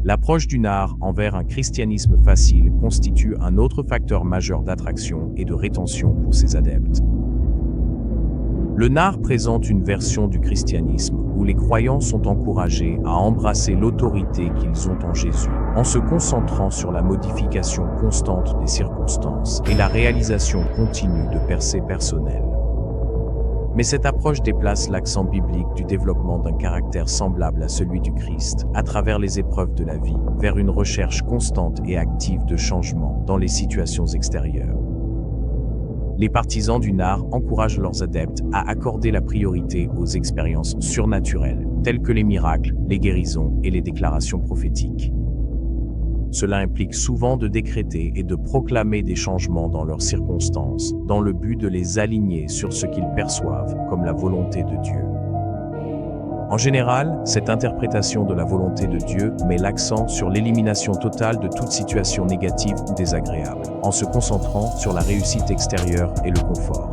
L'approche du NAR envers un christianisme facile constitue un autre facteur majeur d'attraction et de rétention pour ses adeptes. Le NAR présente une version du christianisme où les croyants sont encouragés à embrasser l'autorité qu'ils ont en Jésus, en se concentrant sur la modification constante des circonstances et la réalisation continue de percées personnelles. Mais cette approche déplace l'accent biblique du développement d'un caractère semblable à celui du Christ, à travers les épreuves de la vie, vers une recherche constante et active de changement dans les situations extérieures. Les partisans du NAR encouragent leurs adeptes à accorder la priorité aux expériences surnaturelles, telles que les miracles, les guérisons et les déclarations prophétiques. Cela implique souvent de décréter et de proclamer des changements dans leurs circonstances, dans le but de les aligner sur ce qu'ils perçoivent comme la volonté de Dieu. En général, cette interprétation de la volonté de Dieu met l'accent sur l'élimination totale de toute situation négative ou désagréable, en se concentrant sur la réussite extérieure et le confort.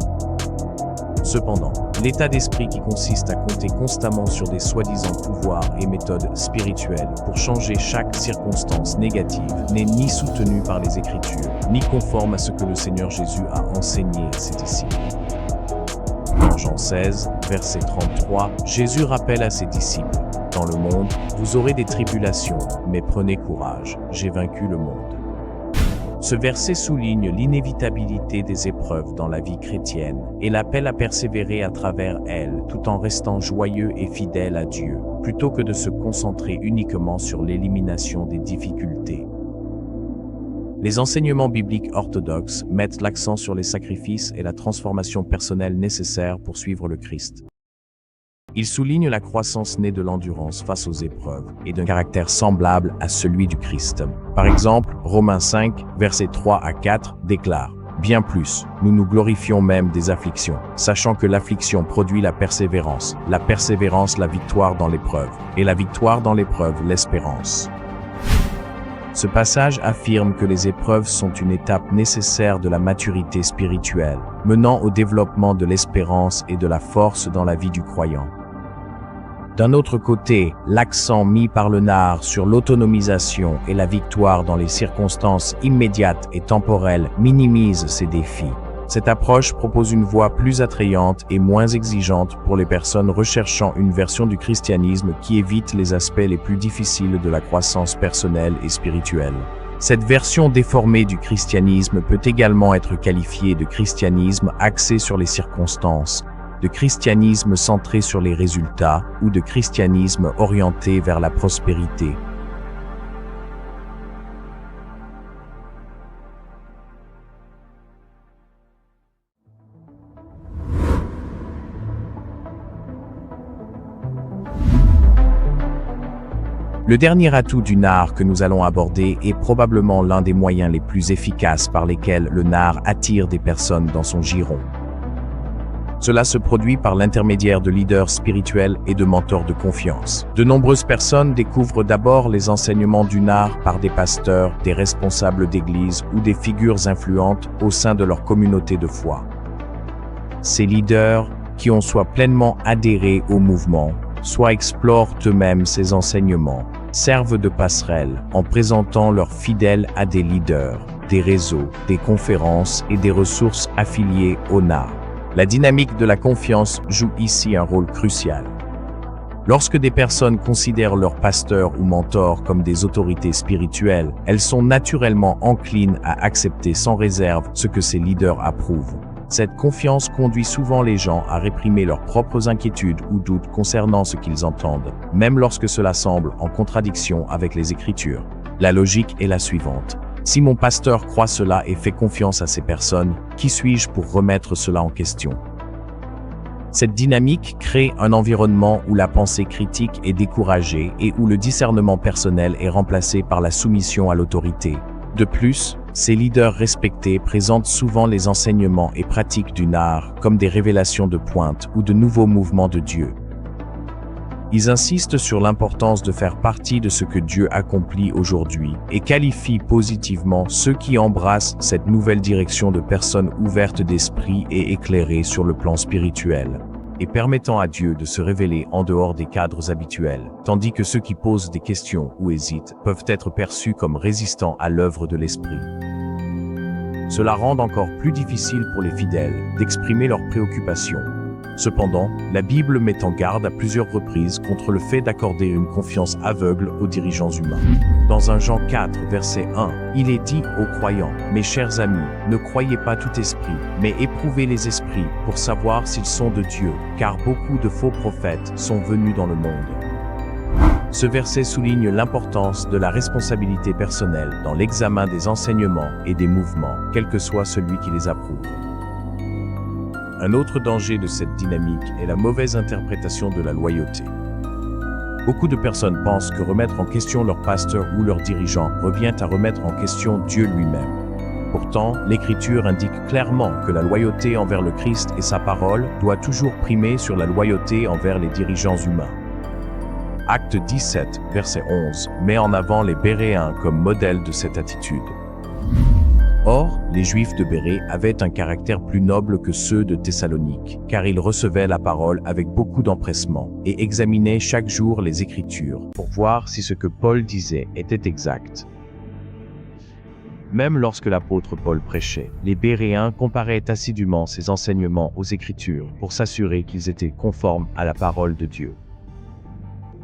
Cependant, l'état d'esprit qui consiste à compter constamment sur des soi-disant pouvoirs et méthodes spirituelles pour changer chaque circonstance négative n'est ni soutenu par les Écritures, ni conforme à ce que le Seigneur Jésus a enseigné à ses disciples. Dans Jean 16, verset 33, Jésus rappelle à ses disciples « Dans le monde, vous aurez des tribulations, mais prenez courage, j'ai vaincu le monde. » Ce verset souligne l'inévitabilité des épreuves dans la vie chrétienne et l'appel à persévérer à travers elles tout en restant joyeux et fidèle à Dieu, plutôt que de se concentrer uniquement sur l'élimination des difficultés. Les enseignements bibliques orthodoxes mettent l'accent sur les sacrifices et la transformation personnelle nécessaires pour suivre le Christ. Ils soulignent la croissance née de l'endurance face aux épreuves et d'un caractère semblable à celui du Christ. Par exemple, Romains 5, versets 3 à 4 déclare « Bien plus, nous nous glorifions même des afflictions, sachant que l'affliction produit la persévérance la victoire dans l'épreuve, et la victoire dans l'épreuve l'espérance. » Ce passage affirme que les épreuves sont une étape nécessaire de la maturité spirituelle, menant au développement de l'espérance et de la force dans la vie du croyant. D'un autre côté, l'accent mis par le NAR sur l'autonomisation et la victoire dans les circonstances immédiates et temporelles minimise ces défis. Cette approche propose une voie plus attrayante et moins exigeante pour les personnes recherchant une version du christianisme qui évite les aspects les plus difficiles de la croissance personnelle et spirituelle. Cette version déformée du christianisme peut également être qualifiée de christianisme axé sur les circonstances, de christianisme centré sur les résultats ou de christianisme orienté vers la prospérité. Le dernier atout du NAR que nous allons aborder est probablement l'un des moyens les plus efficaces par lesquels le NAR attire des personnes dans son giron. Cela se produit par l'intermédiaire de leaders spirituels et de mentors de confiance. De nombreuses personnes découvrent d'abord les enseignements du NAR par des pasteurs, des responsables d'église ou des figures influentes au sein de leur communauté de foi. Ces leaders, qui ont soit pleinement adhéré au mouvement, soit explorent eux-mêmes ces enseignements, servent de passerelle en présentant leurs fidèles à des leaders, des réseaux, des conférences et des ressources affiliées au NAR. La dynamique de la confiance joue ici un rôle crucial. Lorsque des personnes considèrent leurs pasteurs ou mentors comme des autorités spirituelles, elles sont naturellement enclines à accepter sans réserve ce que ces leaders approuvent. Cette confiance conduit souvent les gens à réprimer leurs propres inquiétudes ou doutes concernant ce qu'ils entendent, même lorsque cela semble en contradiction avec les Écritures. La logique est la suivante. Si mon pasteur croit cela et fait confiance à ces personnes, qui suis-je pour remettre cela en question? Cette dynamique crée un environnement où la pensée critique est découragée et où le discernement personnel est remplacé par la soumission à l'autorité. De plus, ces leaders respectés présentent souvent les enseignements et pratiques du NAR comme des révélations de pointe ou de nouveaux mouvements de Dieu. Ils insistent sur l'importance de faire partie de ce que Dieu accomplit aujourd'hui et qualifient positivement ceux qui embrassent cette nouvelle direction de personnes ouvertes d'esprit et éclairées sur le plan spirituel. et permettant à Dieu de se révéler en dehors des cadres habituels, tandis que ceux qui posent des questions ou hésitent peuvent être perçus comme résistants à l'œuvre de l'Esprit. Cela rend encore plus difficile pour les fidèles d'exprimer leurs préoccupations. Cependant, la Bible met en garde à plusieurs reprises contre le fait d'accorder une confiance aveugle aux dirigeants humains. Dans 1 Jean 4, verset 1, il est dit aux croyants, « Mes chers amis, ne croyez pas tout esprit, mais éprouvez les esprits pour savoir s'ils sont de Dieu, car beaucoup de faux prophètes sont venus dans le monde. » Ce verset souligne l'importance de la responsabilité personnelle dans l'examen des enseignements et des mouvements, quel que soit celui qui les approuve. Un autre danger de cette dynamique est la mauvaise interprétation de la loyauté. Beaucoup de personnes pensent que remettre en question leur pasteur ou leur dirigeant revient à remettre en question Dieu lui-même. Pourtant, l'Écriture indique clairement que la loyauté envers le Christ et sa parole doit toujours primer sur la loyauté envers les dirigeants humains. Acte 17, verset 11, met en avant les Béréens comme modèle de cette attitude. Or, les Juifs de Bérée avaient un caractère plus noble que ceux de Thessalonique, car ils recevaient la parole avec beaucoup d'empressement et examinaient chaque jour les Écritures pour voir si ce que Paul disait était exact. Même lorsque l'apôtre Paul prêchait, les Béréens comparaient assidûment ses enseignements aux Écritures pour s'assurer qu'ils étaient conformes à la parole de Dieu.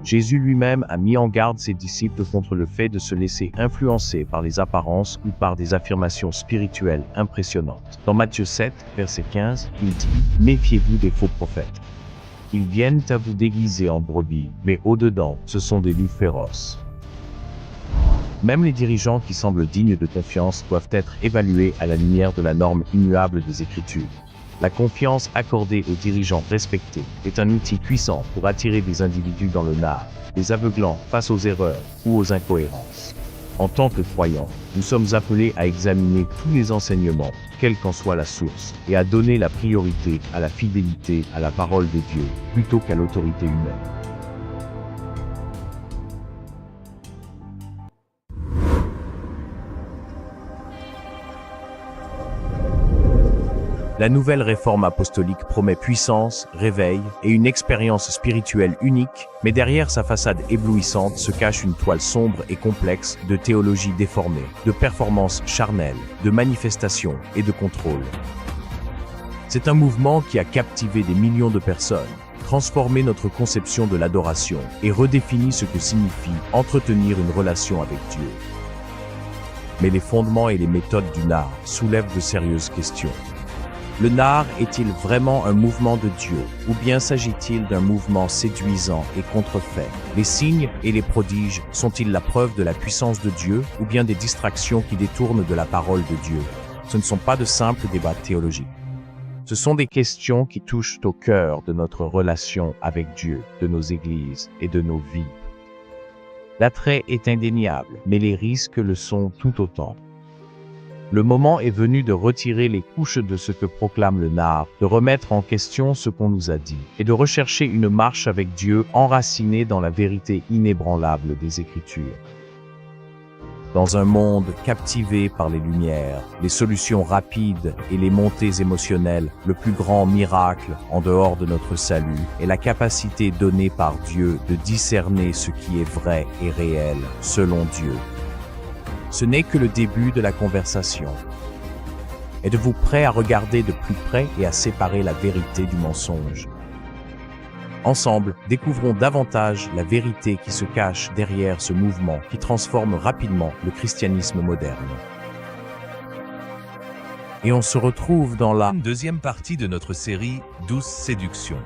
Jésus lui-même a mis en garde ses disciples contre le fait de se laisser influencer par les apparences ou par des affirmations spirituelles impressionnantes. Dans Matthieu 7, verset 15, il dit « Méfiez-vous des faux prophètes. Ils viennent à vous déguiser en brebis, mais au-dedans, ce sont des loups féroces. » Même les dirigeants qui semblent dignes de confiance doivent être évalués à la lumière de la norme immuable des Écritures. La confiance accordée aux dirigeants respectés est un outil puissant pour attirer des individus dans le nard, les aveuglant face aux erreurs ou aux incohérences. En tant que croyants, nous sommes appelés à examiner tous les enseignements, quelle qu'en soit la source, et à donner la priorité à la fidélité à la parole de Dieu, plutôt qu'à l'autorité humaine. La nouvelle réforme apostolique promet puissance, réveil et une expérience spirituelle unique, mais derrière sa façade éblouissante se cache une toile sombre et complexe de théologie déformée, de performances charnelles, de manifestations et de contrôle. C'est un mouvement qui a captivé des millions de personnes, transformé notre conception de l'adoration et redéfini ce que signifie entretenir une relation avec Dieu. Mais les fondements et les méthodes du nard soulèvent de sérieuses questions. Le nard est-il vraiment un mouvement de Dieu, ou bien s'agit-il d'un mouvement séduisant et contrefait? Les signes et les prodiges sont-ils la preuve de la puissance de Dieu, ou bien des distractions qui détournent de la parole de Dieu? Ce ne sont pas de simples débats théologiques. Ce sont des questions qui touchent au cœur de notre relation avec Dieu, de nos églises et de nos vies. L'attrait est indéniable, mais les risques le sont tout autant. Le moment est venu de retirer les couches de ce que proclame le nard, de remettre en question ce qu'on nous a dit, et de rechercher une marche avec Dieu enracinée dans la vérité inébranlable des Écritures. Dans un monde captivé par les lumières, les solutions rapides et les montées émotionnelles, le plus grand miracle, en dehors de notre salut, est la capacité donnée par Dieu de discerner ce qui est vrai et réel, selon Dieu. Ce n'est que le début de la conversation. Êtes-vous prêt à regarder de plus près et à séparer la vérité du mensonge? Ensemble, découvrons davantage la vérité qui se cache derrière ce mouvement qui transforme rapidement le christianisme moderne. Et on se retrouve dans la deuxième partie de notre série 12 séductions.